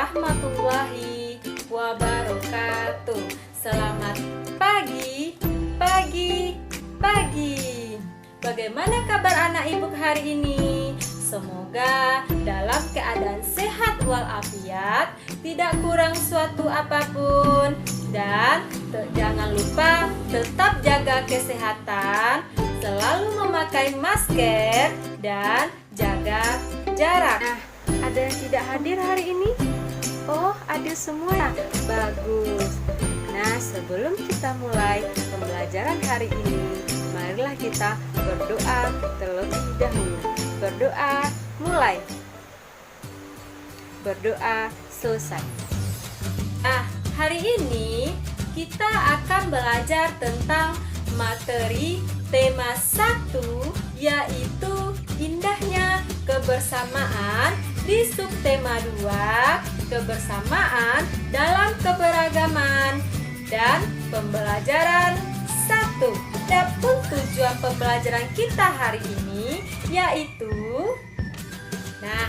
warahmatullahi wabarakatuh. Selamat pagi, pagi, pagi. Bagaimana kabar anak ibu hari ini? Semoga dalam keadaan sehat walafiat, tidak kurang suatu apapun. Dan jangan lupa tetap jaga kesehatan, selalu memakai masker, dan jaga jarak. Nah, ada yang tidak hadir hari ini? Oh, ada semua. Bagus. Nah, sebelum kita mulai pembelajaran hari ini, marilah kita berdoa terlebih dahulu. Berdoa mulai. Berdoa selesai. Nah, hari ini kita akan belajar tentang materi tema 1, yaitu indahnya kebersamaan, di subtema 2, kebersamaan dalam keberagaman, dan pembelajaran 1. Adapun tujuan pembelajaran kita hari ini yaitu, nah,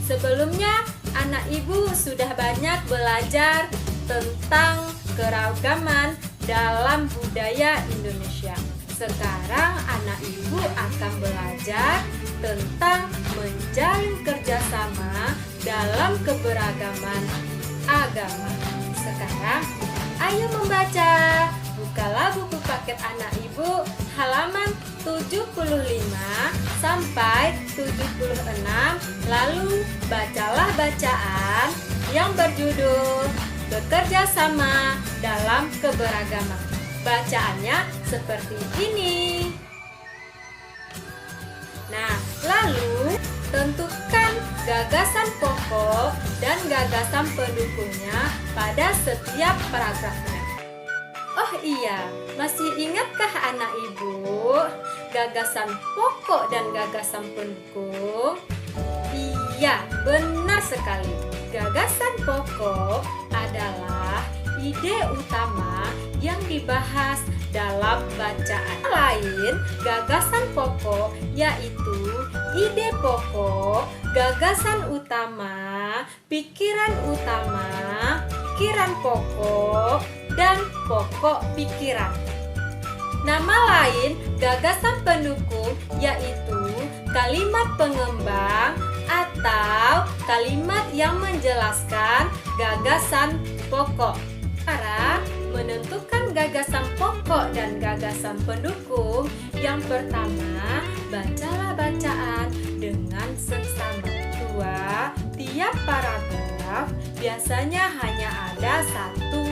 sebelumnya anak ibu sudah banyak belajar tentang keragaman dalam budaya Indonesia. Sekarang anak ibu akan belajar tentang menjalin kerjasama dalam keberagaman agama. Sekarang ayo membaca. Bukalah buku paket anak ibu halaman 75 sampai 76. Lalu bacalah bacaan yang berjudul Bekerja Sama dalam Keberagaman. Bacaannya seperti ini. Nah, lalu tentukan gagasan pokok dan gagasan pendukungnya pada setiap paragrafnya. Oh iya, masih ingatkah anak ibu gagasan pokok dan gagasan pendukung? Iya, benar sekali. Gagasan pokok adalah ide utama yang dibahas dalam bacaan. Lain, gagasan pokok yaitu ide pokok, gagasan utama, pikiran utama, pikiran pokok, dan pokok pikiran. Nama lain gagasan pendukung yaitu kalimat pengembang atau kalimat yang menjelaskan gagasan pokok. Cara menentukan gagasan pokok dan gagasan pendukung, yang pertama, bacalah bacaan dengan seksama. 2. Tiap paragraf biasanya hanya ada satu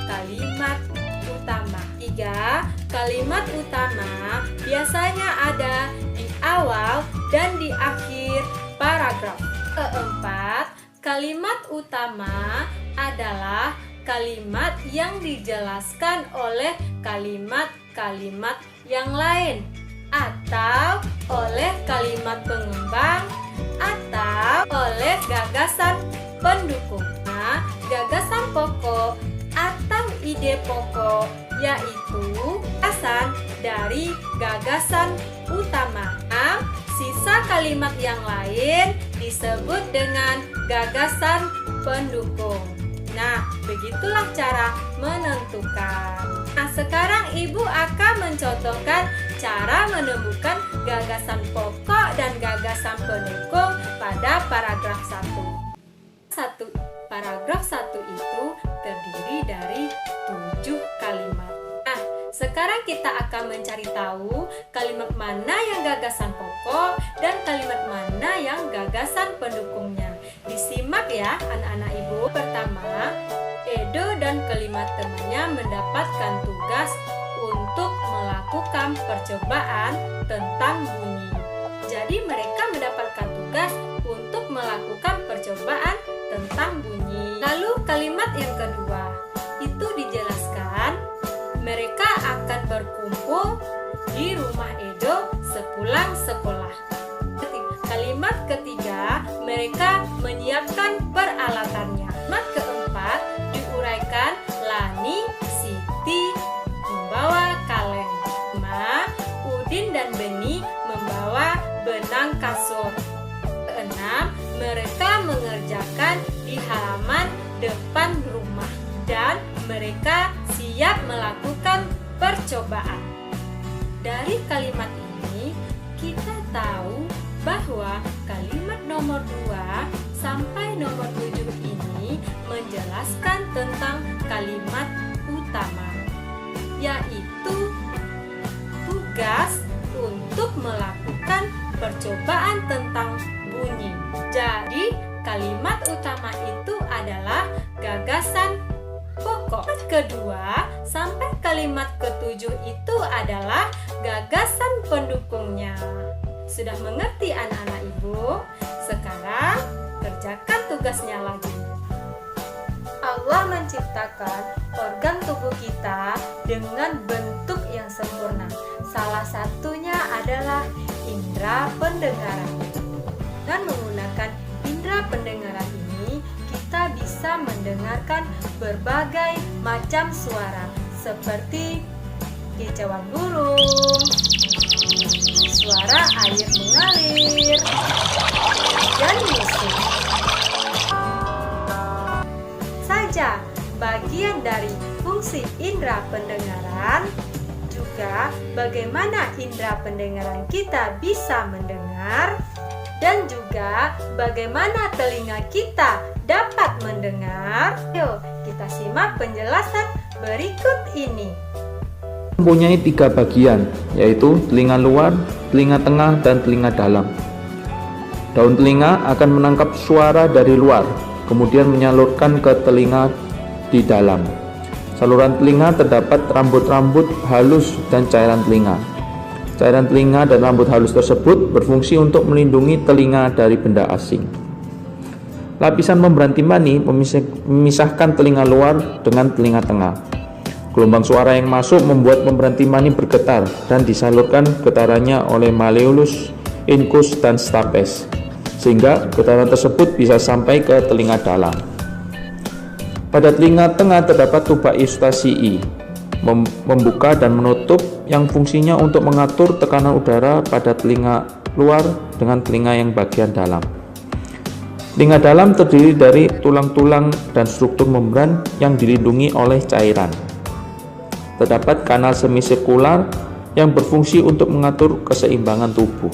kalimat utama. 3. Kalimat utama biasanya ada di awal dan di akhir paragraf. 4. Kalimat utama adalah kalimat yang dijelaskan oleh kalimat-kalimat yang lain, atau oleh kalimat pengembang, atau oleh gagasan pendukung. Nah, gagasan pokok atau ide pokok yaitu gagasan dari gagasan utama. Nah, sisa kalimat yang lain disebut dengan gagasan pendukung. Nah, begitulah cara menentukan. Nah, sekarang ibu akan mencontohkan cara menemukan gagasan pokok dan gagasan pendukung pada paragraf 1. Paragraf 1 itu terdiri dari 7 kalimat. Nah, sekarang kita akan mencari tahu kalimat mana yang gagasan pokok dan kalimat mana yang gagasan pendukungnya. Disimak ya anak-anak ibu. Pertama, Edo dan kelima temannya mendapatkan tugas untuk melakukan percobaan tentang bunyi. Jadi mereka mendapatkan tugas untuk melakukan percobaan tentang bunyi. Lalu kalimat yang kedua, itu dijelaskan mereka akan berkumpul di rumah Edo sepulang sekolah. Kalimat ketiga, mereka menyiapkan peralatannya. Kalimat keempat, diuraikan Lani, Siti membawa kaleng. Udin dan Beni membawa benang kasur. Keenam, mereka mengerjakan di halaman depan rumah dan mereka siap melakukan percobaan. Dari kalimat ini kita tahu bahwa kalimat nomor 2 sampai nomor 7 ini menjelaskan tentang kalimat utama, yaitu tugas untuk melakukan percobaan tentang bunyi. Jadi, kalimat utama itu adalah gagasan pokok. Kedua sampai kalimat ketujuh itu adalah gagasan pendukungnya. Sudah mengerti anak-anak ibu? Sekarang kerjakan tugasnya lagi. Allah menciptakan organ tubuh kita dengan bentuk yang sempurna. Salah satunya adalah indera pendengaran. Dan menggunakan indera pendengaran ini, kita bisa mendengarkan berbagai macam suara seperti kicauan burung, suara air mengalir, dan musik. Saja bagian dari fungsi indera pendengaran, juga bagaimana indera pendengaran kita bisa mendengar, dan juga bagaimana telinga kita dapat mendengar. Yuk, kita simak penjelasan berikut ini. Mempunyai 3 bagian, yaitu telinga luar, telinga tengah, dan telinga dalam. Daun telinga akan menangkap suara dari luar, kemudian menyalurkan ke telinga di dalam. Saluran telinga terdapat rambut-rambut halus dan cairan telinga. Cairan telinga dan rambut halus tersebut berfungsi untuk melindungi telinga dari benda asing. Lapisan membran timpani memisahkan telinga luar dengan telinga tengah. Gelombang suara yang masuk membuat membran timpani bergetar dan disalurkan getarannya oleh malleolus, incus, dan stapes, sehingga getaran tersebut bisa sampai ke telinga dalam. Pada telinga tengah terdapat tuba eustasii, membuka dan menutup, yang fungsinya untuk mengatur tekanan udara pada telinga luar dengan telinga yang bagian dalam. Telinga dalam terdiri dari tulang-tulang dan struktur membran yang dilindungi oleh cairan. Terdapat kanal semisirkular yang berfungsi untuk mengatur keseimbangan tubuh.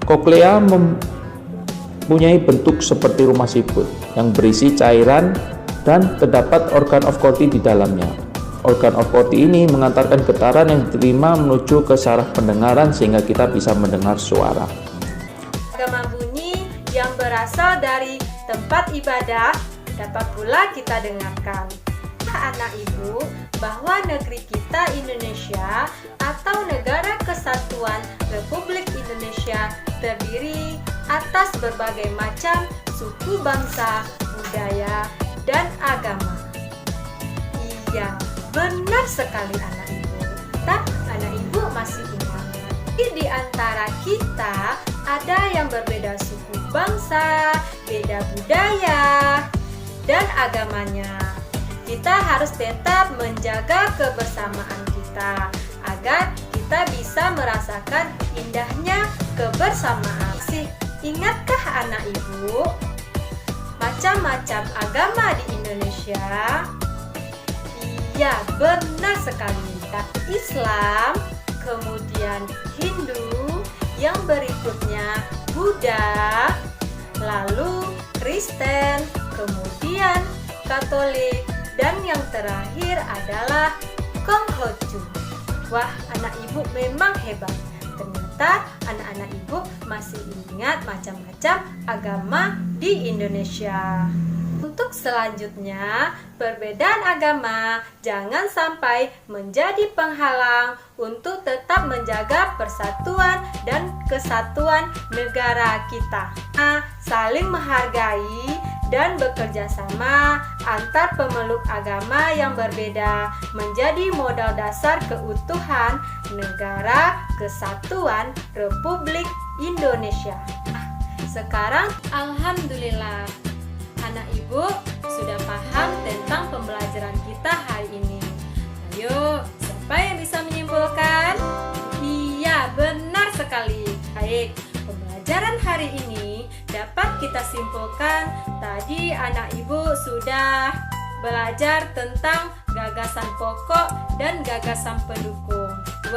Koklea mempunyai bentuk seperti rumah siput yang berisi cairan dan terdapat organ of Corti di dalamnya. Organ of Corti ini mengantarkan getaran yang diterima menuju ke saraf pendengaran sehingga kita bisa mendengar suara. Gema bunyi yang berasal dari tempat ibadah dapat pula kita dengarkan. Anak ibu, bahwa negeri kita Indonesia atau Negara Kesatuan Republik Indonesia terdiri atas berbagai macam suku bangsa, budaya, dan agama. Iya, benar sekali anak ibu. Tak, anak ibu masih ingat. Di antara kita ada yang berbeda suku bangsa, beda budaya, dan agamanya. Kita harus tetap menjaga kebersamaan kita agar kita bisa merasakan indahnya kebersamaan. Ingatkah anak ibu macam-macam agama di Indonesia? Iya, benar sekali. Islam, kemudian Hindu, yang berikutnya Buddha, lalu Kristen, kemudian Katolik, dan yang terakhir adalah Konghucu. Wah, anak ibu memang hebat. Ternyata anak-anak ibu masih ingat macam-macam agama di Indonesia. Untuk selanjutnya, perbedaan agama jangan sampai menjadi penghalang untuk tetap menjaga persatuan dan kesatuan negara kita. Saling menghargai dan bekerja sama antar pemeluk agama yang berbeda menjadi modal dasar keutuhan Negara Kesatuan Republik Indonesia. Sekarang, alhamdulillah, anak ibu sudah paham tentang pembelajaran kita hari ini. Ayo, siapa yang bisa menyimpulkan? Iya, benar sekali. Baik, pembelajaran hari ini dapat kita simpulkan, tadi anak ibu sudah belajar tentang gagasan pokok dan gagasan pendukung. 2.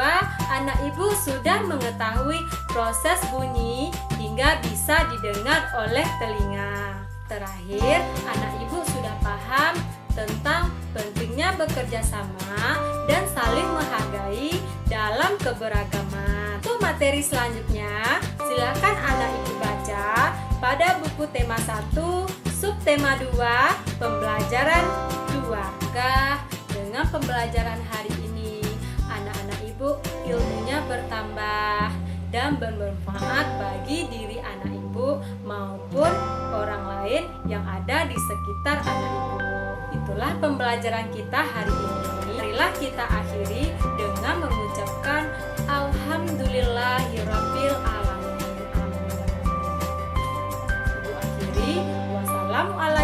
Anak ibu sudah mengetahui proses bunyi hingga bisa didengar oleh telinga. Terakhir, anak ibu sudah paham tentang pentingnya bekerja sama dan saling menghargai dalam keberagaman. Untuk materi selanjutnya, silakan anak ibu baca pada buku tema 1, subtema 2, pembelajaran 2. Dengan pembelajaran hari ini, anak-anak ibu ilmunya bertambah dan bermanfaat bagi diri anak ibu maupun orang lain yang ada di sekitar anak ibu. Itulah pembelajaran kita hari ini. Marilah kita akhiri dengan mengucapkan Alhamdulillahirabbil alamin. Ibu akhiri, wassalamualaikum